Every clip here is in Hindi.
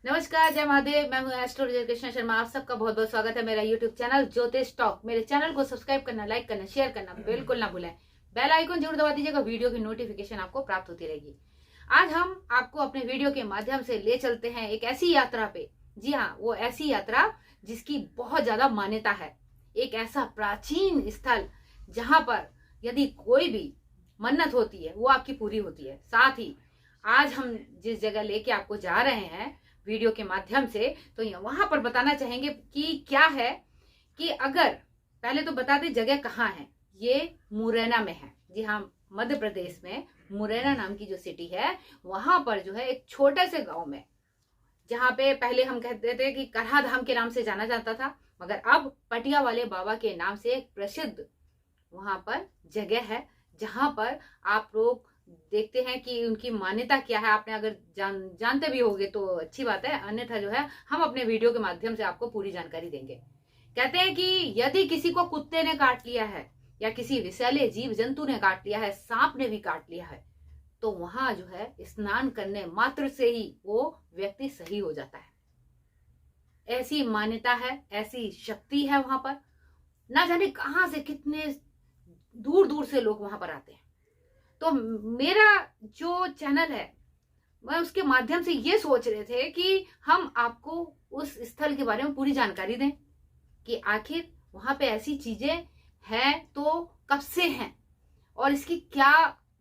नमस्कार, जय महादेव। मैं हूँ एस्ट्रोलॉजर कृष्णा शर्मा। आप सबका बहुत बहुत स्वागत है मेरा यूट्यूब चैनल ज्योतिष टॉक। मेरे चैनल को सब्सक्राइब करना, लाइक करना, शेयर करना बिल्कुल ना भूलें। बेल आइकन जरूर दबा दीजिएगा, वीडियो की नोटिफिकेशन आपको प्राप्त होती रहेगी। आज हम आपको अपने वीडियो के माध्यम से ले चलते हैं एक ऐसी यात्रा पे। जी हाँ, वो ऐसी यात्रा जिसकी बहुत ज्यादा मान्यता है। एक ऐसा प्राचीन स्थल जहां पर यदि कोई भी मन्नत होती है वो आपकी पूरी होती है। साथ ही आज हम जिस जगह लेके आपको जा रहे हैं वीडियो के माध्यम से, तो वहां पर बताना चाहेंगे कि क्या है कि अगर पहले तो बता दें जगह कहाँ है। ये मुरैना में है। जी हाँ, मध्य प्रदेश में मुरैना नाम की जो सिटी है वहां पर जो है एक छोटे से गांव में, जहां पे पहले हम कहते थे कि करहा धाम के नाम से जाना जाता था, मगर अब पटिया वाले बाबा के नाम से एक प्रसिद्ध वहां पर जगह है जहां पर आप लोग देखते हैं कि उनकी मान्यता क्या है। आपने अगर जानते भी होंगे तो अच्छी बात है, अन्यथा जो है हम अपने वीडियो के माध्यम से आपको पूरी जानकारी देंगे। कहते हैं कि यदि किसी को कुत्ते ने काट लिया है या किसी विषैले जीव जंतु ने काट लिया है, सांप ने भी काट लिया है, तो वहां जो है स्नान करने मात्र से ही वो व्यक्ति सही हो जाता है। ऐसी मान्यता है, ऐसी शक्ति है वहां पर। ना जाने कहां से कितने दूर दूर से लोग वहां पर आते हैं। तो मेरा जो चैनल है मैं उसके माध्यम से ये सोच रहे थे कि हम आपको उस स्थल के बारे में पूरी जानकारी दें कि आखिर वहां पे ऐसी चीजें हैं तो कब से हैं और इसकी क्या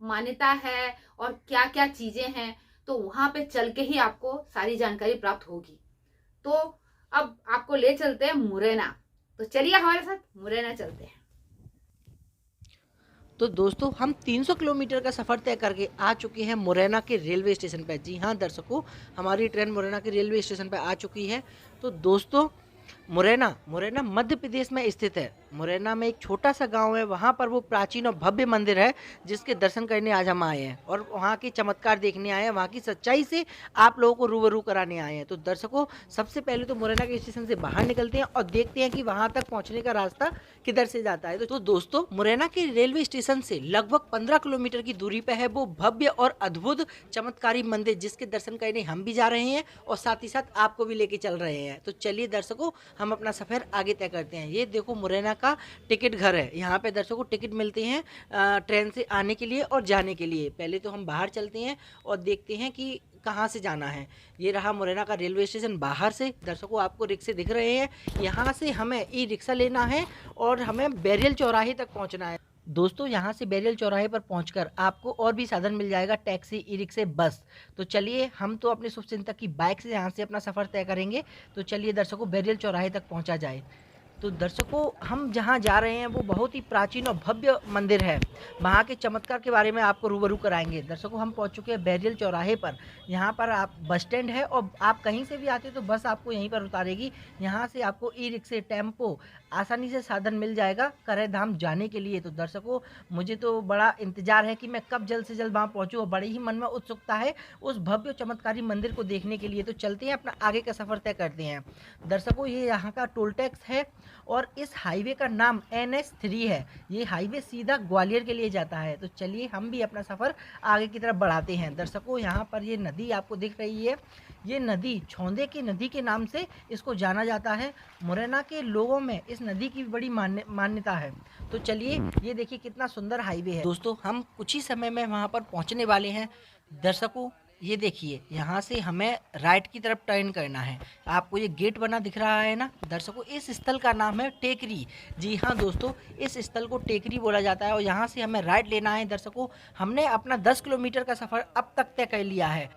मान्यता है और क्या क्या चीजें हैं। तो वहां पे चल के ही आपको सारी जानकारी प्राप्त होगी। तो अब आपको ले चलते हैं मुरैना। तो चलिए हमारे साथ मुरैना चलते हैं। तो दोस्तों, हम 300 किलोमीटर का सफ़र तय करके आ चुके हैं मुरैना के रेलवे स्टेशन पर। जी हाँ दर्शकों, हमारी ट्रेन मुरैना के रेलवे स्टेशन पर आ चुकी है। तो दोस्तों, मुरैना मुरैना मध्य प्रदेश में स्थित है। मुरैना में एक छोटा सा गांव है, वहाँ पर वो प्राचीन और भव्य मंदिर है जिसके दर्शन करने आज हम आए हैं और वहाँ के चमत्कार देखने आए हैं, वहाँ की सच्चाई से आप लोगों को रूबरू कराने आए हैं। तो दर्शकों, सबसे पहले तो मुरैना के स्टेशन से बाहर निकलते हैं और देखते हैं कि वहाँ तक पहुँचने का रास्ता किधर से जाता है। तो दोस्तों, मुरैना के रेलवे स्टेशन से लगभग 15 किलोमीटर की दूरी पर है वो भव्य और अद्भुत चमत्कारी मंदिर, जिसके दर्शन करने हम भी जा रहे हैं और साथ ही साथ आपको भी लेके चल रहे हैं। तो चलिए दर्शकों, हम अपना सफ़र आगे तय करते हैं। ये देखो मुरैना का टिकट घर है। यहाँ पे दर्शकों टिकट मिलते हैं ट्रेन से आने के लिए और जाने के लिए। पहले तो हम बाहर चलते हैं और देखते हैं कि कहाँ से जाना है। ये रहा मुरैना का रेलवे स्टेशन। बाहर से दर्शकों आपको रिक्शे दिख रहे हैं। यहाँ से हमें ई रिक्शा लेना है और हमें बैरियल चौराहे तक पहुँचना है। दोस्तों, यहाँ से बैरियल चौराहे पर पहुंचकर आपको और भी साधन मिल जाएगा, टैक्सी, ई रिक्शे, बस। तो चलिए, हम तो अपने शुभ चिंतक की बाइक से यहाँ से अपना सफ़र तय करेंगे। तो चलिए दर्शकों, बैरियल चौराहे तक पहुँचा जाए। तो दर्शकों, हम जहाँ जा रहे हैं वो बहुत ही प्राचीन और भव्य मंदिर है। वहाँ के चमत्कार के बारे में आपको रूबरू कराएंगे। दर्शकों, हम पहुँच चुके हैं बैरियल चौराहे पर। यहाँ पर आप बस स्टैंड है और आप कहीं से भी आते तो बस आपको यहीं पर उतारेगी। यहाँ से आपको ई रिक्शे, टेम्पो आसानी से साधन मिल जाएगा करे धाम जाने के लिए। तो दर्शकों, मुझे तो बड़ा इंतजार है कि मैं कब जल्द से जल्द वहाँ पहुँचूँ और बड़ी ही मन में उत्सुकता है उस भव्य चमत्कारी मंदिर को देखने के लिए। तो चलते हैं, अपना आगे का सफ़र तय करते हैं। दर्शकों, ये यहाँ का टोल टैक्स है और इस हाईवे का नाम NH3 है। ये हाईवे सीधा ग्वालियर के लिए जाता है। तो चलिए, हम भी अपना सफ़र आगे की तरफ बढ़ाते हैं। दर्शकों, यहाँ पर ये नदी आपको दिख रही है। ये नदी छौंदे की नदी के नाम से इसको जाना जाता है। मुरैना के लोगों में इस नदी की बड़ी मान्यता है। तो चलिए, ये देखिए कितना सुंदर हाईवे है। दोस्तों, हम कुछ ही समय में वहाँ पर पहुँचने वाले हैं। दर्शकों, ये देखिए, यहाँ से हमें राइट की तरफ टर्न करना है। आपको ये गेट बना दिख रहा है ना दर्शकों, इस स्थल का नाम है टेकरी। जी हाँ दोस्तों, इस स्थल को टेकरी बोला जाता है और यहाँ से हमें राइट लेना है। दर्शकों, हमने अपना 10 किलोमीटर का सफ़र अब तक तय कर लिया है।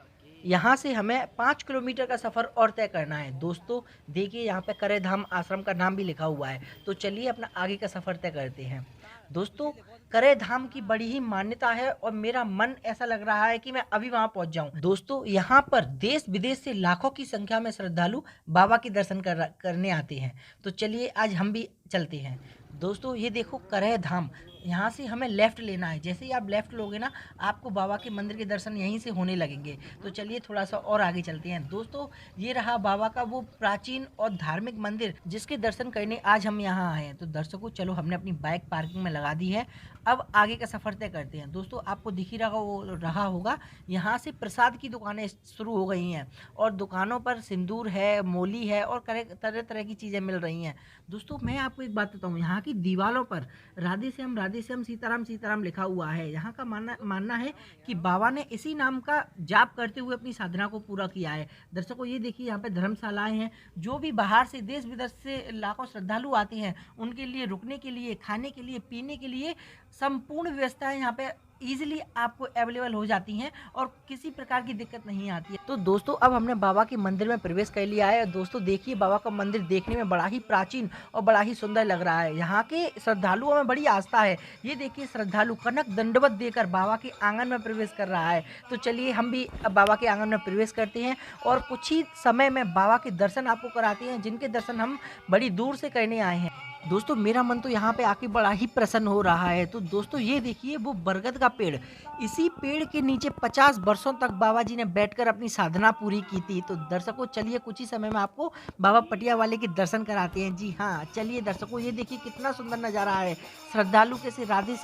यहाँ से हमें 5 किलोमीटर का सफ़र और तय करना है। दोस्तों देखिए, यहाँ पे करे धाम आश्रम का नाम भी लिखा हुआ है। तो चलिए, अपना आगे का सफ़र तय करते हैं। दोस्तों, करे धाम की बड़ी ही मान्यता है और मेरा मन ऐसा लग रहा है कि मैं अभी वहां पहुंच जाऊं। दोस्तों, यहाँ पर देश विदेश से लाखों की संख्या में श्रद्धालु बाबा के दर्शन करने आते हैं। तो चलिए, आज हम भी चलते हैं। दोस्तों, ये देखो करे धाम। यहाँ से हमें लेफ़्ट लेना है। जैसे ही आप लेफ़्ट लोगे ना, आपको बाबा के मंदिर के दर्शन यहीं से होने लगेंगे। तो चलिए थोड़ा-सा और आगे चलते हैं। दोस्तों, ये रहा बाबा का वो प्राचीन और धार्मिक मंदिर जिसके दर्शन करने आज हम यहाँ आए हैं। तो दर्शकों, चलो हमने अपनी बाइक पार्किंग में लगा दी है। अब आगे का सफ़र तय करते हैं। दोस्तों, आपको दिख ही रहा होगा, यहाँ से प्रसाद की दुकानें शुरू हो गई हैं और दुकानों पर सिंदूर है, मोली है और तरह-तरह की चीज़ें मिल रही हैं। दोस्तों, मैं आपको एक बात बताऊँ, यहाँ की दीवारों पर राधे श्याम सीताराम सीताराम लिखा हुआ है। यहाँ का मानना है कि बाबा ने इसी नाम का जाप करते हुए अपनी साधना को पूरा किया है। दर्शकों, ये देखिए यहाँ पे धर्मशालाएं हैं। जो भी बाहर से देश विदेश से लाखों श्रद्धालु आते हैं, उनके लिए रुकने के लिए, खाने के लिए, पीने के लिए संपूर्ण व्यवस्थाएं यहाँ पे ईजिली आपको अवेलेबल हो जाती हैं और किसी प्रकार की दिक्कत नहीं आती है। तो दोस्तों, अब हमने बाबा के मंदिर में प्रवेश कर लिया है। दोस्तों, देखिए बाबा का मंदिर देखने में बड़ा ही प्राचीन और बड़ा ही सुंदर लग रहा है। यहाँ के श्रद्धालुओं में बड़ी आस्था है। ये देखिए, श्रद्धालु कनक दंडवत देकर बाबा के आंगन में प्रवेश कर रहा है। तो चलिए हम भी अब बाबा के आंगन में प्रवेश करते हैं और कुछ ही समय में बाबा के दर्शन आपको कराते हैं, जिनके दर्शन हम बड़ी दूर से करने आए हैं। दोस्तों, मेरा मन तो यहाँ पे आके बड़ा ही प्रसन्न हो रहा है। तो दोस्तों, ये देखिए वो बरगद का पेड़, इसी पेड़ के नीचे 50 वर्षों तक बाबा जी ने बैठकर अपनी साधना पूरी की थी। तो दर्शकों, चलिए कुछ ही समय में आपको बाबा पटिया वाले के दर्शन कराते हैं। जी हाँ, चलिए दर्शकों, ये देखिए कितना सुंदर नज़ारा है। श्रद्धालु कैसे राधे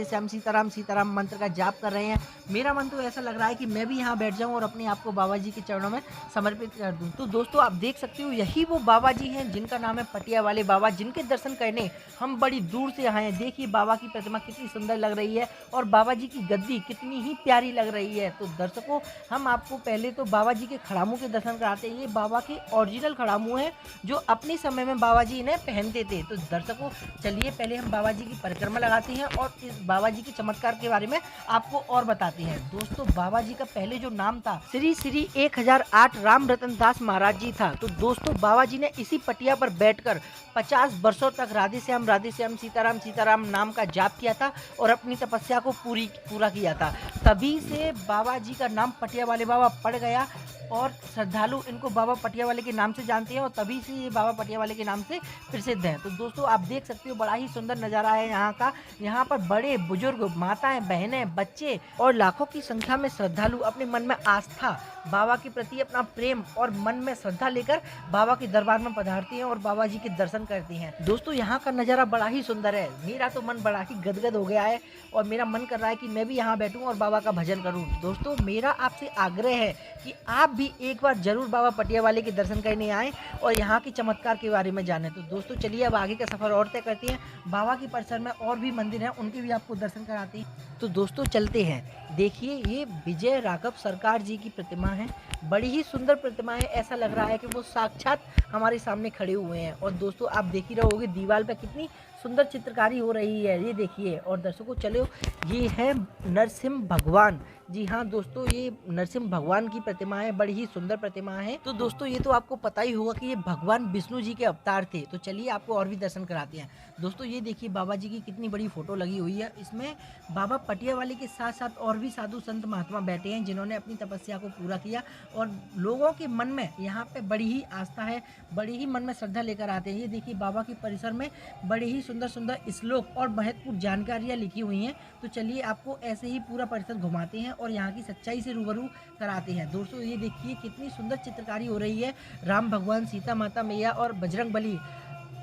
श्याम सीताराम सीताराम मंत्र का जाप कर रहे हैं। मेरा मन तो ऐसा लग रहा है कि मैं भी यहाँ बैठ जाऊँ और अपने आप को बाबा जी के चरणों में समर्पित कर दूँ। तो दोस्तों, आप देख सकते हो, यही वो बाबा जी हैं जिनका नाम है पटिया वाले बाबा, जिनके दर्शन करने हम बड़ी दूर से आए हैं। देखिए बाबा की प्रतिमा कितनी सुंदर लग रही है और बाबा जी की गद्दी कितनी ही प्यारी लग रही है। तो दर्शकों, हम आपको पहले तो बाबा जी के खड़ामू के दर्शन कराते हैं। ये बाबा के ओरिजिनल खड़ामू हैं जो अपने समय में बाबा जी इन्हें पहनते थे। तो दर्शकों, चलिए पहले हम बाबा जी की परिक्रमा लगाते हैं और इस बाबा जी के चमत्कार के बारे में आपको और बताते हैं। दोस्तों, बाबा जी का पहले जो नाम था श्री 1008 राम रतन दास महाराज जी था। तो दोस्तों, बाबा जी ने इसी पटिया पर बैठकर 50 वर्षों तक राधे श्याम सीताराम नाम का जाप किया था और अपनी तपस्या को पूरा किया था। तभी से बाबा जी का नाम पटिया वाले बाबा पड़ गया और श्रद्धालु इनको बाबा पटिया वाले के नाम से जानते हैं और तभी से ये बाबा पटिया वाले के नाम से प्रसिद्ध हैं। तो दोस्तों, आप देख सकते हो, बड़ा ही सुंदर नज़ारा है यहाँ का। यहाँ पर बड़े बुजुर्ग, माताएं, बहनें, बच्चे और लाखों की संख्या में श्रद्धालु अपने मन में आस्था, बाबा के प्रति अपना प्रेम और मन में श्रद्धा लेकर बाबा के दरबार में पधारते हैं और बाबा जी के दर्शन करते हैं। दोस्तों, यहाँ का नज़ारा बड़ा ही सुंदर है। मेरा तो मन बड़ा ही गदगद हो गया है और मेरा मन कर रहा है कि मैं भी यहाँ बैठूँ और बाबा का भजन करूँ। दोस्तों, मेरा आपसे आग्रह है कि आप भी एक बार जरूर बाबा पटिया वाले के दर्शन करने आएँ और यहाँ के चमत्कार के बारे में जानें। तो दोस्तों, चलिए अब आगे का सफ़र और तय करते हैं। बाबा के परिसर में और भी मंदिर हैं, उनके भी आपको दर्शन कराते हैं। तो दोस्तों, चलते हैं। देखिए, ये विजय राघव सरकार जी की प्रतिमा है। बड़ी ही सुंदर प्रतिमा है। ऐसा लग रहा है कि वो साक्षात हमारे सामने खड़े हुए हैं। और दोस्तों, आप देख ही रहोगे दीवार पे कितनी सुंदर चित्रकारी हो रही है, ये देखिए। और दर्शकों, चलो, ये है नरसिंह भगवान। जी हाँ दोस्तों, ये नरसिंह भगवान की प्रतिमा है। बड़ी ही सुंदर प्रतिमा है। तो दोस्तों, ये तो आपको पता ही होगा कि ये भगवान विष्णु जी के अवतार थे। तो चलिए आपको और भी दर्शन कराते हैं। दोस्तों, ये देखिए बाबा जी की कितनी बड़ी फोटो लगी हुई है। इसमें बाबा पटिया वाले के साथ साथ और भी साधु संत महात्मा बैठे हैं जिन्होंने अपनी तपस्या को पूरा किया और लोगों के मन में यहाँ पे बड़ी ही आस्था है, बड़ी ही मन में श्रद्धा लेकर आते हैं। ये देखिए, बाबा के परिसर में बड़े ही सुंदर सुंदर श्लोक और महत्वपूर्ण जानकारियाँ लिखी हुई हैं। तो चलिए आपको ऐसे ही पूरा परिसर घुमाते हैं और यहाँ की सच्चाई से रूबरू कराते हैं। दोस्तों, ये देखिए कितनी सुंदर चित्रकारी हो रही है। राम भगवान, सीता माता मैया और बजरंग बली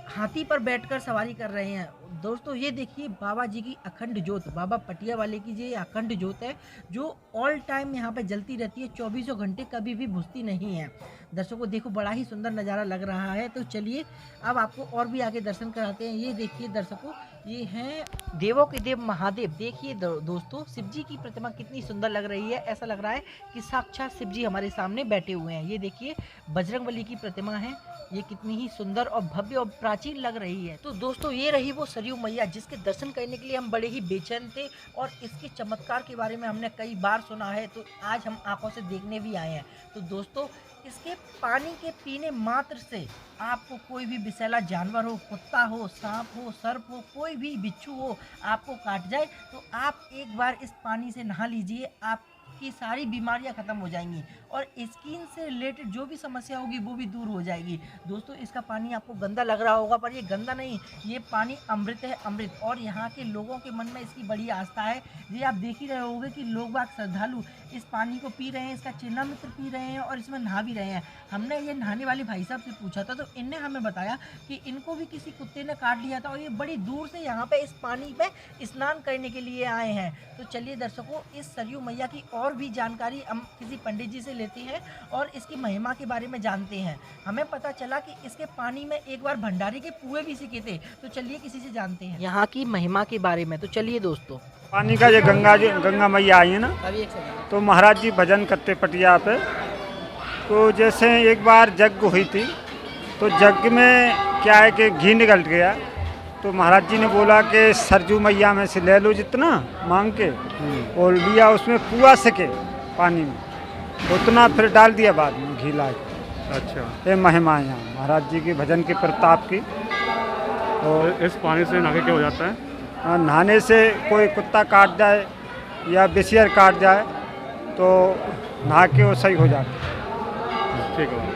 हाथी पर बैठकर सवारी कर रहे हैं। दोस्तों, ये देखिए बाबा जी की अखंड ज्योत, बाबा पटिया वाले की ये अखंड ज्योत है जो ऑल टाइम यहाँ पे जलती रहती है, 24 घंटे, कभी भी बुझती नहीं है। दर्शकों, देखो बड़ा ही सुंदर नज़ारा लग रहा है। तो चलिए अब आपको और भी आगे दर्शन कराते हैं। ये देखिए दर्शकों, ये हैं देवों के देव महादेव। देखिए दोस्तों, शिव जी की प्रतिमा कितनी सुंदर लग रही है। ऐसा लग रहा है कि साक्षात शिव जी हमारे सामने बैठे हुए हैं। ये देखिए बजरंगबली की प्रतिमा है। ये कितनी ही सुंदर और भव्य और प्राचीन लग रही है। तो दोस्तों, ये रही वो सरयू मैया जिसके दर्शन करने के लिए हम बड़े ही बेचैन थे और इसके चमत्कार के बारे में हमने कई बार सुना है। तो आज हम आंखों से देखने भी आए हैं। तो दोस्तों, इसके पानी के पीने मात्र से आपको कोई भी विषैला जानवर हो, कुत्ता हो, सांप हो, सर्प हो, कोई भी बिच्छू हो, आपको काट जाए तो आप एक बार इस पानी से नहा लीजिए, आप आपकी सारी बीमारियां खत्म हो जाएंगी और स्किन से रिलेटेड जो भी समस्या होगी वो भी दूर हो जाएगी। दोस्तों इसका पानी आपको गंदा लग रहा होगा, पर ये गंदा नहीं, ये पानी अमृत है, अमृत। और यहाँ के लोगों के मन में इसकी बड़ी आस्था है। ये आप देख ही रहे होंगे कि लोग बाग श्रद्धालु इस पानी को पी रहे हैं, इसका चिन्नामृत पी रहे हैं और इसमें नहा भी रहे हैं। हमने ये नहाने वाले भाई साहब से पूछा था, तो इनने हमें बताया कि इनको भी किसी कुत्ते ने काट लिया था और ये बड़ी दूर से यहाँ पे इस पानी पे स्नान करने के लिए आए हैं। तो चलिए दर्शकों, इस सरयू मैया की और भी जानकारी हम किसी पंडित जी से लेते हैं और इसकी महिमा के बारे में जानते हैं। हमें पता चला कि इसके पानी में एक बार भंडारी के पुए भी सीखे थे। तो चलिए किसी से जानते हैं यहाँ की महिमा के बारे में। तो चलिए दोस्तों, पानी का ये गंगा मैया आई है ना, अभी एक सेकंड। तो महाराज जी भजन करते पटिया पे। तो जैसे एक बार यज्ञ हुई थी, तो यज्ञ में क्या है कि घी निकल गया, तो महाराज जी ने बोला कि सरजू मैया में से ले लो जितना मांग के, और लिया उसमें पुआ सके पानी में, उतना फिर डाल दिया बाद में घी ला के। अच्छा, ये महिमा है यहाँ महाराज जी के भजन के प्रताप की। और इस पानी से नहाके क्या हो जाता है? नहाने से कोई कुत्ता काट जाए या बिसियर काट जाए तो नहा के वो सही हो जाता है। ठीक है,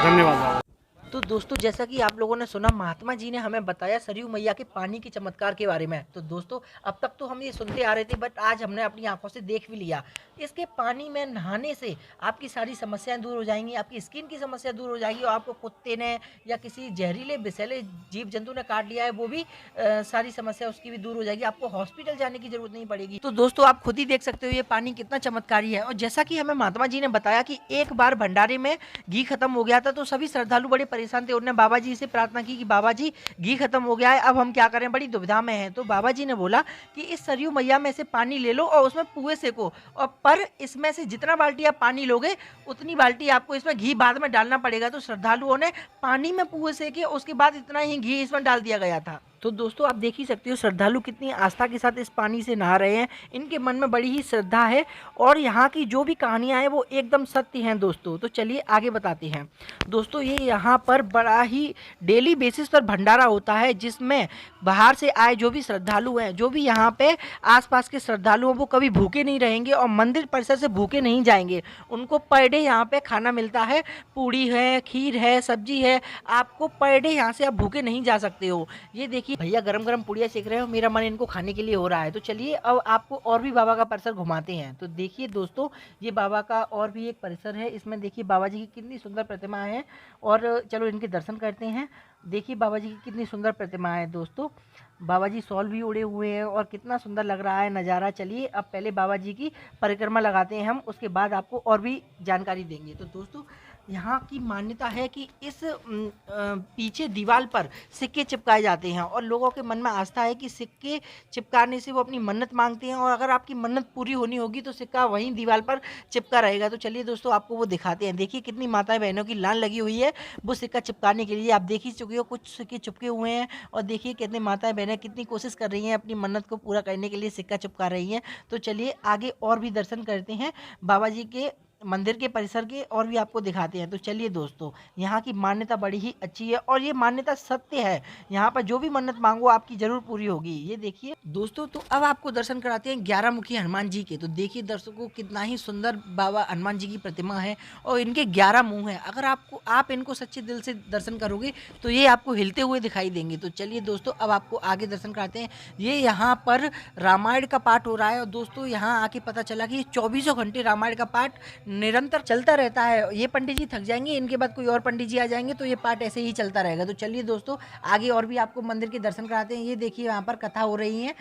धन्यवाद बाबा। तो दोस्तों जैसा कि आप लोगों ने सुना, महात्मा जी ने हमें बताया सरयू मैया के पानी के चमत्कार के बारे में। तो दोस्तों अब तक तो हम ये सुनते आ रहे थे, बट आज हमने अपनी आंखों से देख भी लिया। इसके पानी में नहाने से आपकी सारी समस्याएं दूर हो जाएंगी, आपकी स्किन की समस्या दूर हो जाएगी, और आपको कुत्ते ने या किसी जहरीले विषैले जीव जंतु ने काट लिया है वो भी सारी समस्या उसकी भी दूर हो जाएगी। आपको हॉस्पिटल जाने की जरूरत नहीं पड़ेगी। तो दोस्तों आप खुद ही देख सकते हो ये पानी कितना चमत्कारी है। और जैसा कि हमें महात्मा जी ने बताया कि एक बार भंडारे में घी खत्म हो गया था, तो सभी श्रद्धालु बड़े परेशान थे। उन्होंने बाबा जी से प्रार्थना की कि बाबा जी घी खत्म हो गया है, अब हम क्या करें, बड़ी दुविधा में हैं। तो बाबा जी ने बोला कि इस सरयू मैया में से पानी ले लो और उसमें पुए सेको, और पर इसमें से जितना बाल्टी आप पानी लोगे उतनी बाल्टी आपको इसमें घी बाद में डालना पड़ेगा। तो श्रद्धालुओं ने पानी में पुए सेके, उसके बाद इतना ही घी इसमें डाल दिया गया था। तो दोस्तों आप देख ही सकते हो श्रद्धालु कितनी आस्था के साथ इस पानी से नहा रहे हैं। इनके मन में बड़ी ही श्रद्धा है और यहाँ की जो भी कहानियाँ हैं वो एकदम सत्य हैं दोस्तों। तो चलिए आगे बताते हैं। दोस्तों ये यहाँ पर बड़ा ही डेली बेसिस पर भंडारा होता है, जिसमें बाहर से आए जो भी श्रद्धालु हैं, जो भी यहाँ पे आसपास के श्रद्धालु हैं, वो कभी भूखे नहीं रहेंगे और मंदिर परिसर से भूखे नहीं जाएंगे। उनको पर डे यहाँ पे खाना मिलता है, पूड़ी है, खीर है, सब्जी है, आपको पर डे यहाँ से आप भूखे नहीं जा सकते हो। ये देखिए भैया गरम गरम पुड़िया सेक रहे हो, मेरा मन इनको खाने के लिए हो रहा है। तो चलिए अब आपको और भी बाबा का परिसर घुमाते हैं। तो देखिए दोस्तों, ये बाबा का और भी एक परिसर है। इसमें देखिए बाबा जी की कितनी सुंदर प्रतिमा है, और चलो इनके दर्शन करते हैं। देखिए बाबा जी की कितनी सुंदर प्रतिमा है दोस्तों। बाबा जी शॉल भी उड़े हुए हैं और कितना सुंदर लग रहा है नज़ारा। चलिए अब पहले बाबा जी की परिक्रमा लगाते हैं हम, उसके बाद आपको और भी जानकारी देंगे। तो दोस्तों यहाँ की मान्यता है कि इस पीछे दीवार पर सिक्के चिपकाए जाते हैं और लोगों के मन में आस्था है कि सिक्के चिपकाने से वो अपनी मन्नत मांगते हैं, और अगर आपकी मन्नत पूरी होनी होगी तो सिक्का वहीं दीवार पर चिपका रहेगा। तो चलिए दोस्तों आपको वो दिखाते हैं। देखिए कितनी माताएं बहनों की लाइन लगी हुई है वो सिक्का चिपकाने के लिए। आप देख ही चुके हो कुछ सिक्के चिपके हुए हैं, और देखिए कितनी माताएं बहनें कितनी कोशिश कर रही हैं अपनी मन्नत को पूरा करने के लिए सिक्का चिपका रही हैं। तो चलिए आगे और भी दर्शन करते हैं बाबा जी के मंदिर के परिसर के, और भी आपको दिखाते हैं। तो चलिए दोस्तों, यहाँ की मान्यता बड़ी ही अच्छी है और ये मान्यता सत्य है। यहाँ पर जो भी मन्नत मांगो आपकी जरूर पूरी होगी। ये देखिए दोस्तों, तो अब आपको दर्शन कराते हैं 11 मुखी हनुमान जी के। तो देखिए दर्शकों कितना ही सुंदर बाबा हनुमान जी की प्रतिमा है और इनके 11 मुँह हैं। अगर आप इनको सच्चे दिल से दर्शन करोगे तो ये आपको हिलते हुए दिखाई देंगे। तो चलिए दोस्तों अब आपको आगे दर्शन कराते हैं। ये यहाँ पर रामायण का पाठ हो रहा है, और दोस्तों यहाँ आके पता चला कि 24 घंटे रामायण का पाठ निरंतर चलता रहता है। ये पंडित जी थक जाएंगे, इनके बाद कोई और पंडित जी आ जाएंगे, तो ये पाठ ऐसे ही चलता रहेगा। तो चलिए दोस्तों आगे और भी आपको मंदिर के दर्शन कराते हैं। ये देखिए यहाँ पर कथा हो रही है,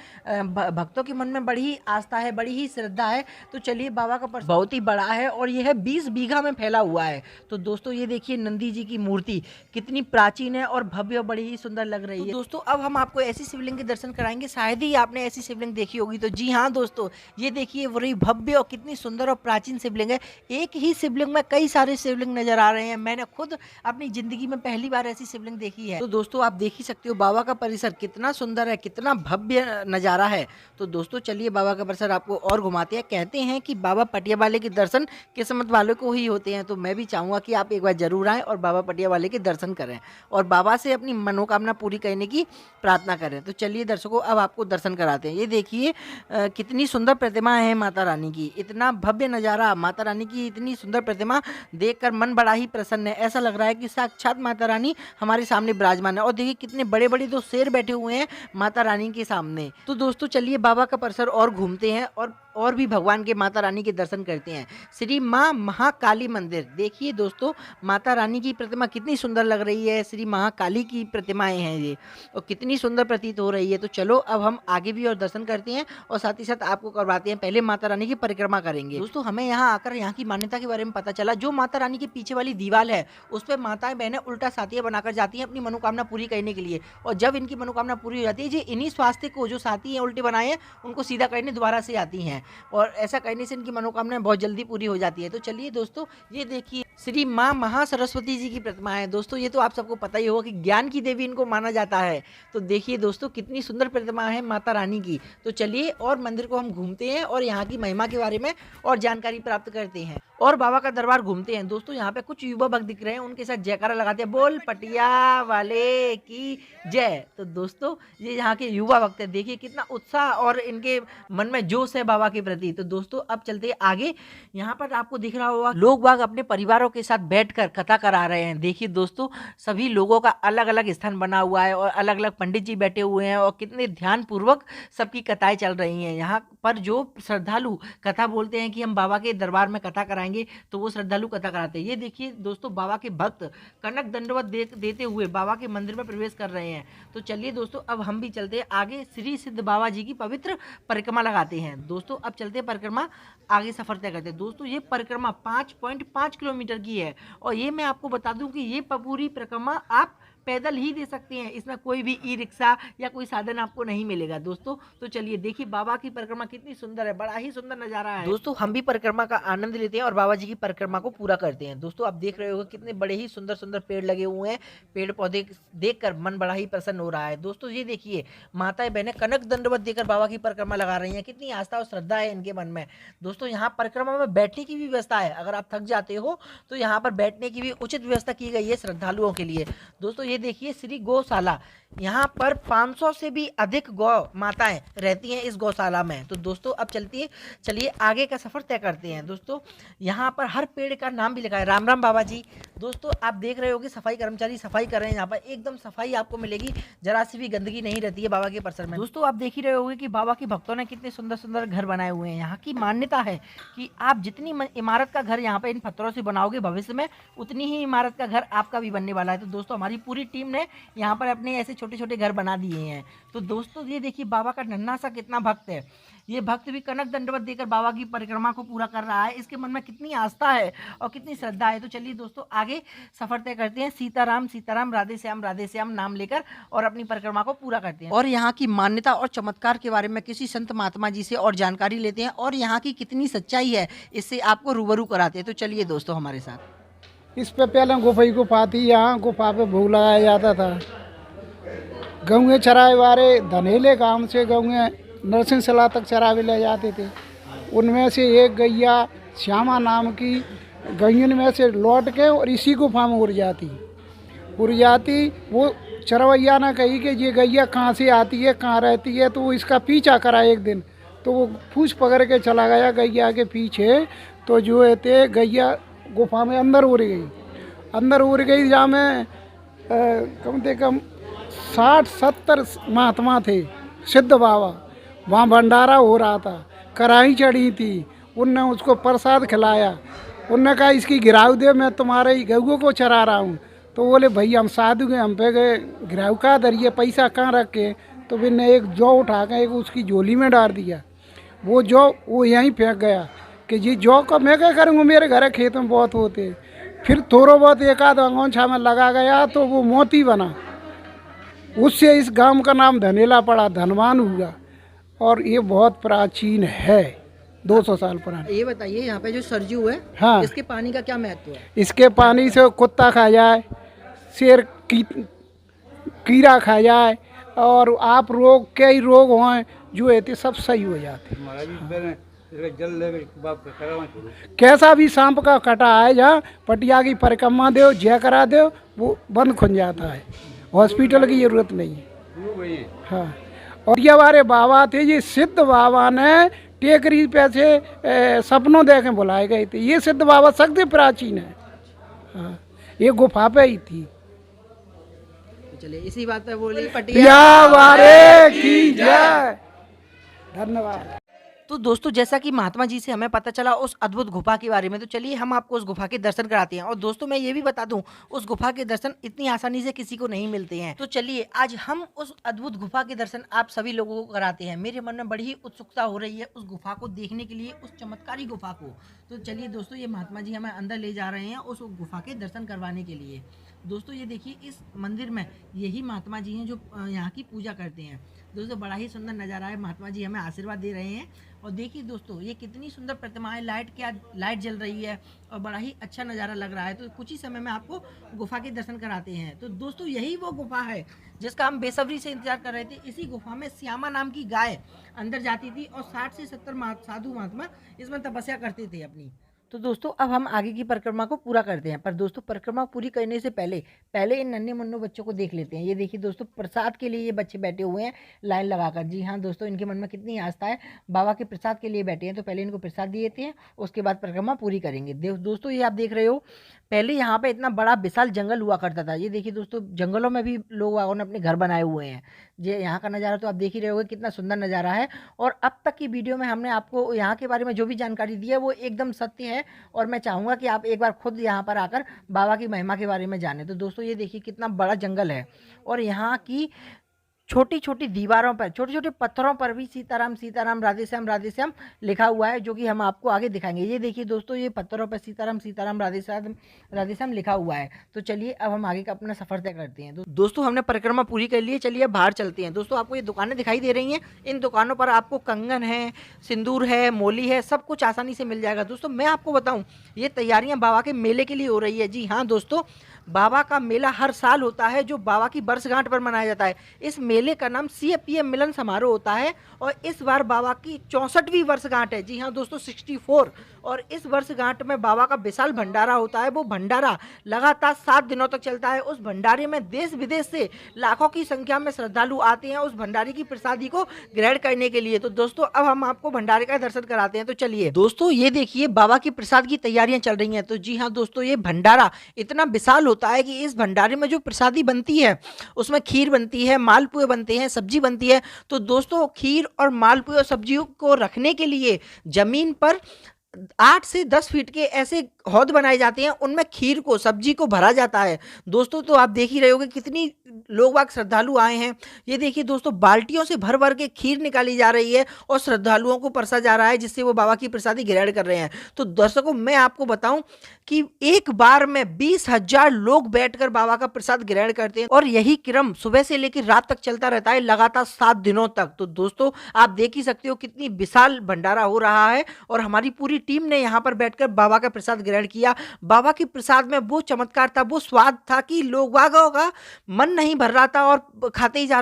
भक्तों के मन में बड़ी ही आस्था है, बड़ी ही श्रद्धा है। तो चलिए बाबा का परिसर बहुत ही बड़ा है और यह है 20 बीघा में फैला हुआ है। तो दोस्तों ये देखिए नंदी जी की मूर्ति कितनी प्राचीन है और भव्य, बड़ी ही सुंदर लग रही है। तो दोस्तों अब हम आपको ऐसी शिवलिंग के दर्शन कराएंगे, शायद ही आपने ऐसी शिवलिंग देखी होगी। तो जी हाँ दोस्तों, ये देखिए बड़ी भव्य और कितनी सुंदर और प्राचीन शिवलिंग है। एक ही शिवलिंग में कई सारे शिवलिंग नजर आ रहे हैं। मैंने खुद अपनी जिंदगी में पहली बार ऐसी शिवलिंग देखी है। तो दोस्तों आप देख ही सकते हो बाबा का परिसर कितना सुंदर है, कितना भव्य नज़ारा है। तो दोस्तों चलिए बाबा का परिसर आपको और घुमाते हैं। कहते हैं कि बाबा पटिया वाले के दर्शन किस्मत वालों को ही होते हैं, तो मैं भी चाहूँगा कि आप एक बार जरूर आएँ और बाबा पटिया वाले के दर्शन करें और बाबा से अपनी मनोकामना पूरी करने की प्रार्थना करें। तो चलिए दर्शकों अब आपको दर्शन कराते हैं। ये देखिए कितनी सुंदर प्रतिमा है माता रानी की, इतना भव्य नज़ारा, माता रानी की इतनी सुंदर प्रतिमा देखकर मन बड़ा ही प्रसन्न है। ऐसा लग रहा है कि साक्षात माता रानी हमारे सामने विराजमान है। और देखिए कितने बड़े बड़े दो शेर बैठे हुए हैं माता रानी के सामने। तो दोस्तों चलिए बाबा का परिसर और घूमते हैं और भी भगवान के माता रानी के दर्शन करते हैं। श्री माँ महाकाली मंदिर, देखिए दोस्तों माता रानी की प्रतिमा कितनी सुंदर लग रही है। श्री महाकाली की प्रतिमाएं हैं ये, और कितनी सुंदर प्रतीत हो रही है। तो चलो अब हम आगे भी और दर्शन करते हैं और साथ ही साथ आपको करवाते हैं। पहले माता रानी की परिक्रमा करेंगे। दोस्तों हमें यहाँ आकर यहाँ की मान्यता के बारे में पता चला। जो माता रानी के पीछे वाली दीवार है उस पर माताएं बहनें उल्टा साथिया बनाकर जाती हैं अपनी मनोकामना पूरी करने के लिए, और जब इनकी मनोकामना पूरी हो जाती है जी इन्हीं स्वास्थ्य को जो साथी हैं उल्टे बनाए हैं उनको सीधा करने दोबारा से आती हैं, और ऐसा करने से इनकी मनोकामना बहुत जल्दी पूरी हो जाती है। तो चलिए दोस्तों ये देखिए श्री माँ महासरस्वती जी की प्रतिमा है। दोस्तों ये तो आप सबको पता ही होगा कि ज्ञान की देवी इनको माना जाता है। तो देखिए दोस्तों कितनी सुंदर प्रतिमा है माता रानी की। तो चलिए और मंदिर को हम घूमते हैं और यहाँ की महिमा के बारे में और जानकारी प्राप्त करते हैं और बाबा का दरबार घूमते हैं। दोस्तों यहाँ पे कुछ युवा भक्त दिख रहे हैं, उनके साथ जयकारा लगाते हैं, बोल पटिया वाले की जय। तो दोस्तों ये यहाँ के युवा भक्त हैं, देखिए कितना उत्साह और इनके मन में जोश है बाबा के प्रति। तो दोस्तों अब चलते हैं आगे। यहाँ पर आपको दिख रहा होगा लोग बाग अपने परिवारों के साथ बैठकर कथा करा रहे हैं। देखिए दोस्तों सभी लोगों का अलग अलग स्थान बना हुआ है और अलग अलग पंडित जी बैठे हुए हैं और कितने ध्यान पूर्वक सबकी कथाएं चल रही हैं। यहाँ पर जो श्रद्धालु कथा बोलते हैं कि हम बाबा के दरबार में कथा कराएंगे तो वो श्रद्धालु कथा कराते हैं। ये देखिए दोस्तों बाबा के भक्त कनक दंडवत देते हुए बाबा के मंदिर में प्रवेश कर रहे हैं। तो चलिए दोस्तों अब हम भी चलते हैं आगे, श्री सिद्ध बाबा जी की पवित्र परिक्रमा लगाते हैं। दोस्तों अब चलते हैं परिक्रमा आगे सफर तय करते हैं। दोस्तों ये परिक्रमा 5.5 किलोमीटर की है और ये मैं आपको बता दूं कि ये पूरी परिक्रमा आप पैदल ही दे सकते हैं, इसमें कोई भी ई रिक्शा या कोई साधन आपको नहीं मिलेगा दोस्तों। तो चलिए देखिए बाबा की परिक्रमा कितनी सुंदर है, बड़ा ही सुंदर नजारा है। दोस्तों हम भी परिक्रमा का आनंद लेते हैं और बाबा जी की परिक्रमा को पूरा करते हैं। दोस्तों आप देख रहे हो कितने बड़े ही सुंदर सुंदर पेड़ लगे हुए हैं, पेड़ पौधे देखकर मन बड़ा ही प्रसन्न हो रहा है। दोस्तों ये देखिए माताएं बहनें कनक दंडवत देकर बाबा की परिक्रमा लगा रही हैं, कितनी आस्था और श्रद्धा है इनके मन में। दोस्तों यहाँ परिक्रमा में बैठने की भी व्यवस्था है, अगर आप थक जाते हो तो यहाँ पर बैठने की भी उचित व्यवस्था की गई है श्रद्धालुओं के लिए। दोस्तों ये देखिए श्री गौशाला, यहाँ पर 500 से भी अधिक गौ माताएं रहती हैं इस गौशाला में। तो दोस्तों अब चलिए आगे का सफर तय करते हैं। दोस्तों यहाँ पर हर पेड़ का नाम भी लिखा है, राम राम बाबा जी। दोस्तों आप देख रहे हो कि सफाई कर्मचारी सफाई कर रहे हैं, यहाँ पर एकदम सफाई आपको मिलेगी, जरा सी भी गंदगी नहीं रहती है बाबा के परिसर में। दोस्तों आप देख ही रहे होगे कि बाबा के भक्तों ने कितने सुंदर सुंदर घर बनाए हुए हैं। यहाँ की मान्यता है कि आप जितनी इमारत का घर यहाँ पर इन पत्थरों से बनाओगे भविष्य में उतनी ही इमारत का घर आपका भी बनने वाला है। तो दोस्तों हमारी पूरी टीम ने यहाँ पर अपने ऐसे छोटे छोटे घर बना दिए हैं। तो दोस्तों ये देखिए बाबा का नन्हा सा कितना भक्त है, ये भक्त भी कनक दंडवत देकर बाबा की परिक्रमा को पूरा कर रहा है। इसके मन में कितनी आस्था है और कितनी श्रद्धा है। तो चलिए दोस्तों आगे सफर तय करते हैं। सीताराम सीताराम राधे श्याम नाम लेकर और अपनी परिक्रमा को पूरा करते हैं और यहाँ की मान्यता और चमत्कार के बारे में किसी संत महात्मा जी से और जानकारी लेते हैं और यहाँ की कितनी सच्चाई है इससे आपको रूबरू कराते हैं। तो चलिए दोस्तों हमारे साथ। इस पे पहले गुफा थी, यहाँ गुफा पे भोग लगाया जाता था। गौएँ चराए वाले धनेले गांव से गौएँ नरसिंह सला तक चरावे ले जाते थे। उनमें से एक गैया श्यामा नाम की गैयन में से लौट के और इसी गुफा में उड़ जाती। वो चरवैया ने कही कि ये गैया कहाँ से आती है, कहाँ रहती है, तो वो इसका पीछा करा एक दिन। तो वो पूछ पकड़ के चला गया गैया के पीछे। तो जो है थे गैया गुफा में अंदर उड़ गई जहाँ में कम से कम 60-70 महात्मा थे, सिद्ध बाबा। वहाँ भंडारा हो रहा था, कढ़ाई चढ़ी थी, उनने उसको प्रसाद खिलाया। उनने कहा इसकी गिराव दे, मैं तुम्हारे ही गऊ को चरा रहा हूँ। तो बोले भैया हम साधु गए, हम पे गए गिराव का दरिए पैसा कहाँ रखे। तो फिर ने एक जौ उठा कर एक उसकी झोली में डाल दिया। वो जौ वो यहीं फेंक गया कि ये जौ का मैं क्या करूँगा, मेरे घर खेत में बहुत होते। फिर थोड़ा बहुत एक आध अंगोछा में लगा गया तो वो मोती बना। उससे इस गांव का नाम धनेला पड़ा, धनवान हुआ। और ये बहुत प्राचीन है। 200 साल पुरानी। ये बताइए यहाँ पे जो सरजू है, हाँ। इसके पानी का क्या महत्व है? इसके पानी से कुत्ता खा जाए, शेर की कीड़ा खा जाए, और आप रोग कई रोग हों जो है सब सही हो जाते। कैसा भी सांप का कटा है, जहाँ पटिया की परिक्रमा दो, जय करा दो, वो बंद खुल जाता है, हॉस्पिटल की जरूरत नहीं है। हाँ, और ये हमारे बाबा थे, ये सिद्ध बाबा ने टेकरी पे से सपनों देखे बुलाए गए थे। ये सिद्ध बाबा सबसे प्राचीन है। हाँ, ये गुफा पे ही थी। चलिए इसी बात पे बोली पटिया वारे की जय। धन्यवाद। तो दोस्तों जैसा कि महात्मा जी से हमें पता चला उस अद्भुत गुफा के बारे में, तो चलिए हम आपको उस गुफा के दर्शन कराते हैं। और दोस्तों मैं ये भी बता दूं, उस गुफा के दर्शन इतनी आसानी से किसी को नहीं मिलते हैं। तो चलिए आज हम उस अद्भुत गुफा के दर्शन आप सभी लोगों को कराते हैं। मेरे मन में बड़ी ही उत्सुकता हो रही है उस गुफा को देखने के लिए, उस चमत्कारी गुफा को। तो चलिए दोस्तों, ये महात्मा जी हमें अंदर ले जा रहे हैं उस गुफा के दर्शन करवाने के लिए। दोस्तों ये देखिए, इस मंदिर में यही महात्मा जी हैं जो यहाँ की पूजा करते हैं। दोस्तों बड़ा ही सुंदर नज़ारा है, महात्मा जी हमें आशीर्वाद दे रहे हैं। और देखिए दोस्तों, ये कितनी सुंदर प्रतिमाएं, लाइट जल रही है और बड़ा ही अच्छा नज़ारा लग रहा है। तो कुछ ही समय में आपको गुफा के दर्शन कराते हैं। तो दोस्तों यही वो गुफा है जिसका हम बेसब्री से इंतजार कर रहे थे। इसी गुफा में श्यामा नाम की गाय अंदर जाती थी और 60 से 70 साधु महात्मा इसमें तपस्या करते थे अपनी। तो दोस्तों अब हम आगे की परिक्रमा को पूरा करते हैं। पर दोस्तों परिक्रमा पूरी करने से पहले इन नन्हे मुन्नों बच्चों को देख लेते हैं। ये देखिए दोस्तों, प्रसाद के लिए ये बच्चे बैठे हुए हैं लाइन लगाकर। जी हाँ दोस्तों, इनके मन में कितनी आस्था है, बाबा के प्रसाद के लिए बैठे हैं। तो पहले इनको प्रसाद दिए थे, उसके बाद परिक्रमा पूरी करेंगे। दोस्तों ये आप देख रहे हो, पहले यहाँ पे इतना बड़ा विशाल जंगल हुआ करता था। ये देखिए दोस्तों, जंगलों में भी लोगों ने अपने घर बनाए हुए हैं। ये यहाँ का नज़ारा तो आप देख ही रहे होगे, कितना सुंदर नज़ारा है। और अब तक की वीडियो में हमने आपको यहाँ के बारे में जो भी जानकारी दी है वो एकदम सत्य है। और मैं चाहूँगा कि आप एक बार खुद यहाँ पर आकर बाबा की महिमा के बारे में जानें। तो दोस्तों ये देखिए कितना बड़ा जंगल है, और यहाँ की छोटी छोटी दीवारों पर, छोटे छोटे पत्थरों पर भी सीताराम सीताराम राधे श्याम लिखा हुआ है, जो कि हम आपको आगे दिखाएंगे। ये देखिए दोस्तों, ये पत्थरों पर सीताराम सीताराम राधे श्याम लिखा हुआ है। तो चलिए अब हम आगे का अपना सफर तय करते हैं। दोस्तों हमने परिक्रमा पूरी कर ली है, चलिए अब बाहर चलते हैं। दोस्तों आपको ये दुकानें दिखाई दे रही हैं, इन दुकानों पर आपको कंगन है, सिंदूर है, मोली है, सब कुछ आसानी से मिल जाएगा। दोस्तों मैं आपको बताऊँ, ये तैयारियाँ बाबा के मेले के लिए हो रही है। जी हाँ दोस्तों, बाबा का मेला हर साल होता है जो बाबा की वर्षगांठ पर मनाया जाता है। इस मेले का नाम CFPM मिलन समारोह होता है, और इस बार बाबा की 64वीं वर्षगांठ है। जी हाँ दोस्तों, 64। और इस वर्षगांठ में बाबा का विशाल भंडारा होता है। वो भंडारा लगातार 7 दिनों तक चलता है। उस भंडारे में देश विदेश से लाखों की संख्या में श्रद्धालु आते हैं उस भंडारे की प्रसादी को ग्रहण करने के लिए। तो दोस्तों अब हम आपको भंडारे का दर्शन कराते हैं। तो चलिए दोस्तों, ये देखिए बाबा की प्रसाद की तैयारियां चल रही हैं। तो जी हाँ दोस्तों, ये भंडारा इतना विशाल होता है कि इस भंडारे में जो प्रसादी बनती है उसमें खीर बनती है, मालपुए बनते हैं, सब्जी बनती है। तो दोस्तों खीर और मालपुए और सब्जियों को रखने के लिए जमीन पर 8 से 10 फीट के ऐसे हौद बनाए जाते हैं, उनमें खीर को, सब्जी को भरा जाता है। दोस्तों तो आप देख ही रहे होगे कितनी लोग बाग श्रद्धालु आए हैं। ये देखिए दोस्तों, बाल्टियों से भर भर के खीर निकाली जा रही है और श्रद्धालुओं को परसा जा रहा है, जिससे वो बाबा की प्रसादी ग्रहण कर रहे हैं। तो दर्शकों मैं आपको बताऊं कि एक बार में 20,000 लोग बैठकर बाबा का प्रसाद ग्रहण करते हैं, और यही क्रम सुबह से लेकर रात तक चलता रहता है, लगातार 7 दिनों तक। तो दोस्तों आप देख ही सकते हो कितनी विशाल भंडारा हो रहा है, और हमारी पूरी टीम ने यहाँ पर बैठकर बाबा का प्रसाद ग्रहण किया। बाबा की प्रसाद में वो चमत्कार था, वो स्वाद था कि लोग बागों का मन नहीं भर रहा था और खाते ही जा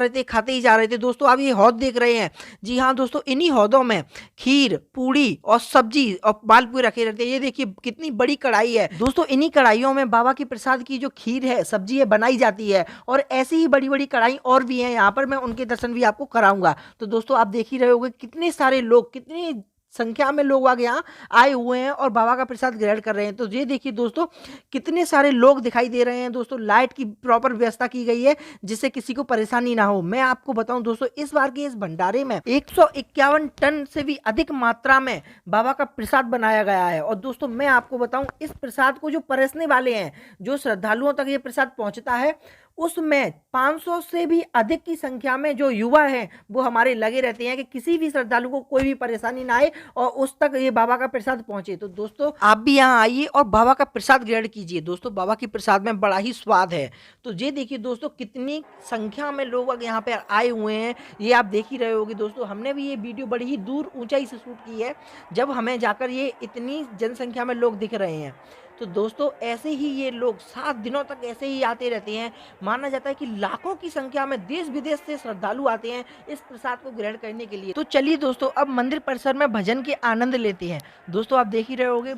रहे थे। दोस्तों आप ये हौद देख रहे हैं। जी हाँ दोस्तों, इन्हीं हौदों में खीर, पूड़ी और सब्जी और मालपुए रखे रहते हैं। ये देखिए कितनी बड़ी कढ़ाई है। दोस्तों इन्हीं कढ़ाइयों में बाबा की प्रसाद की जो खीर है, सब्जी है, बनाई जाती है। और ऐसी ही बड़ी बड़ी कढ़ाई और भी हैं यहाँ पर, मैं उनके दर्शन भी आपको कराऊंगा। तो दोस्तों आप देख ही रहे होंगे कितने सारे लोग, कितनी संख्या में लोग आगे यहाँ आए हुए हैं और बाबा का प्रसाद ग्रहण कर रहे हैं। तो ये देखिए दोस्तों, कितने सारे लोग दिखाई दे रहे हैं। दोस्तों लाइट की प्रॉपर व्यवस्था की गई है, जिससे किसी को परेशानी ना हो। मैं आपको बताऊं दोस्तों, इस बार के इस भंडारे में 151 टन से भी अधिक मात्रा में बाबा का प्रसाद बनाया गया है। और दोस्तों मैं आपको बताऊं, इस प्रसाद को जो परोसने वाले हैं, जो श्रद्धालुओं तक ये प्रसाद पहुंचता है, उसमें 500 से भी अधिक की संख्या में जो युवा हैं वो हमारे लगे रहते हैं कि किसी भी श्रद्धालु को कोई भी परेशानी ना आए और उस तक ये बाबा का प्रसाद पहुंचे। तो दोस्तों आप भी यहाँ आइए और बाबा का प्रसाद ग्रहण कीजिए। दोस्तों बाबा की प्रसाद में बड़ा ही स्वाद है। तो ये देखिए दोस्तों कितनी संख्या में लोग यहाँ पे आए हुए हैं, ये आप देख ही रहे होगे। दोस्तों हमने भी ये वीडियो बड़ी ही दूर ऊंचाई से शूट की है, जब हमें जाकर ये इतनी जनसंख्या में लोग दिख रहे हैं। तो दोस्तों ऐसे ही ये लोग 7 दिनों तक ऐसे ही आते रहते हैं। माना जाता है कि लाखों की संख्या में देश विदेश से श्रद्धालु आते हैं इस प्रसाद को ग्रहण करने के लिए। तो चलिए दोस्तों अब मंदिर परिसर में भजन के आनंद लेते हैं। दोस्तों आप देख ही रहे होंगे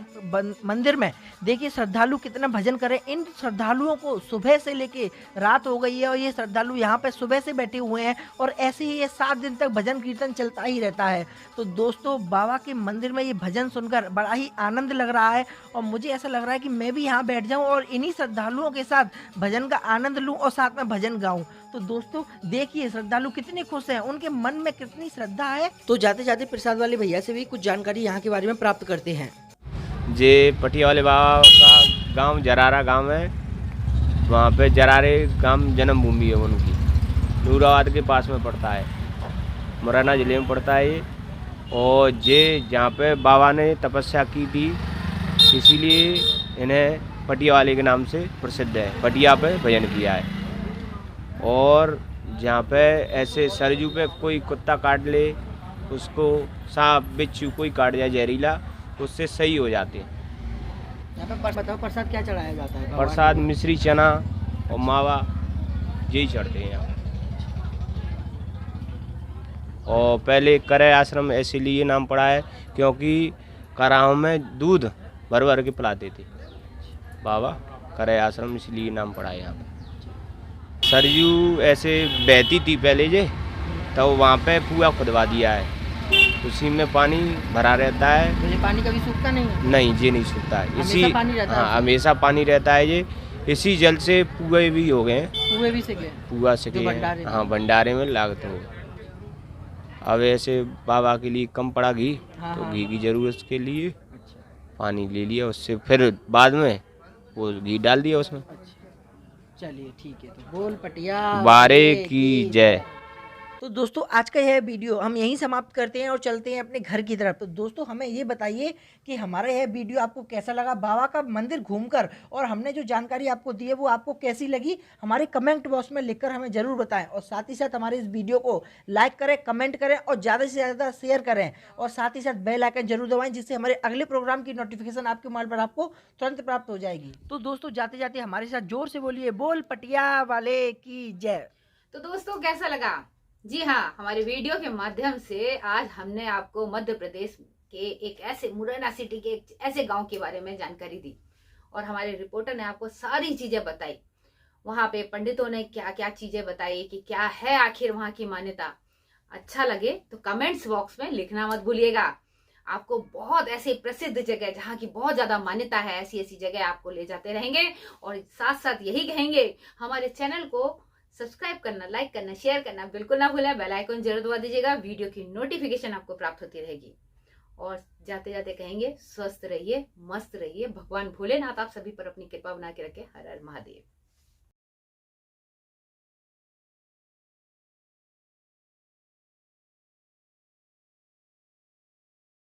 मंदिर में देखिए श्रद्धालु कितना भजन करें। इन श्रद्धालुओं को सुबह से लेके रात हो गई है और ये श्रद्धालु यहाँ पे सुबह से बैठे हुए हैं और ऐसे ही ये 7 दिन तक भजन कीर्तन चलता ही रहता है। तो दोस्तों बाबा के मंदिर में ये भजन सुनकर बड़ा ही आनंद लग रहा है और मुझे ऐसा लग रहा है कि मैं भी यहाँ बैठ जाऊं और इन्हीं श्रद्धालुओं के साथ भजन का आनंद लूं और साथ में भजन गाऊं। तो दोस्तों देखिए श्रद्धालु कितने खुश हैं, उनके मन में कितनी श्रद्धा है। तो जाते जाते प्रसाद वाले भैया से भी कुछ जानकारी यहाँ के बारे में प्राप्त करते हैं। जे पटिया वाले बाबा का गांव जरारा गांव है, वहाँ पे जरारे गांव जन्मभूमि है उनकी, नूराबाद के पास में पड़ता है, मुरैना जिले में पड़ता है ये। और ये जहाँ पे बाबा ने तपस्या की थी इसीलिए इन्हें पटिया वाले के नाम से प्रसिद्ध है, पटिया पे भजन किया है। और जहाँ पे ऐसे सरजू पे कोई कुत्ता काट ले, उसको सांप बिच्छू कोई काट जाए जहरीला, उससे सही हो जाते हैं। यहाँ पे बताओ प्रसाद क्या चढ़ाया जाता है? प्रसाद मिश्री चना और मावा यही चढ़ते हैं यहाँ। और पहले करे आश्रम ऐसे लिए नाम पड़ा है क्योंकि कराहों में दूध भर भर के पिलाते थे बाबा, करे आश्रम इसलिए नाम पड़ा है यहाँ पे। सरयू ऐसे बहती थी पहले जे, तो वहाँ पे कुआं खुदवा दिया है, उसी में पानी भरा रहता है। तो ये पानी कभी सूखता नहीं है? नहीं ये नहीं सूखता है, इसी हमेशा पानी रहता है? हाँ हमेशा पानी रहता है ये। इसी जल से पुए भी हो गए, कुएं भी सिके, पुआ सिके हैं, हाँ भंडारे में लागते हुए। अब ऐसे बाबा के लिए कम पड़ा घी, तो घी की जरूरत के लिए पानी ले लिया, उससे फिर बाद में वो घी डाल दिया उसमें। चलिए ठीक है, तो बोल पटिया बारे की जय। तो दोस्तों आज का यह वीडियो हम यहीं समाप्त करते हैं और चलते हैं अपने घर की तरफ। तो दोस्तों हमें ये बताइए कि हमारा यह वीडियो आपको कैसा लगा, बाबा का मंदिर घूमकर, और हमने जो जानकारी आपको दी है वो आपको कैसी लगी हमारे कमेंट बॉक्स में लिखकर हमें ज़रूर बताएं। और साथ ही साथ हमारे इस वीडियो को लाइक करें, कमेंट करें और ज़्यादा से ज़्यादा शेयर करें और साथ ही साथ बेल आइकन जरूर दबाएं, जिससे हमारे अगले प्रोग्राम की नोटिफिकेशन आपके मोबाइल पर आपको तुरंत प्राप्त हो जाएगी। तो दोस्तों जाते जाते हमारे साथ जोर से बोलिए, बोल पटिया वाले की जय। तो दोस्तों कैसा लगा? जी हाँ, हमारे वीडियो के माध्यम से आज हमने आपको मध्य प्रदेश के एक ऐसे मुरैना सिटी के एक ऐसे गांव के बारे में जानकारी दी और हमारे रिपोर्टर ने आपको सारी चीजें बताई। वहां पे पंडितों ने क्या क्या चीजें बताई कि क्या है आखिर वहां की मान्यता। अच्छा लगे तो कमेंट्स बॉक्स में लिखना मत भूलिएगा। आपको बहुत ऐसे प्रसिद्ध जगह जहाँ की बहुत ज्यादा मान्यता है, ऐसी ऐसी जगह आपको ले जाते रहेंगे। और साथ साथ यही कहेंगे, हमारे चैनल को सब्सक्राइब करना, लाइक करना, शेयर करना बिल्कुल ना भूलें। बेल आइकन जरूर दबा दीजिएगा, वीडियो की नोटिफिकेशन आपको प्राप्त होती रहेगी। और जाते जाते कहेंगे, स्वस्थ रहिए, मस्त रहिए, भगवान भोलेनाथ आप सभी पर अपनी कृपा बना के रखे। हर हर महादेव।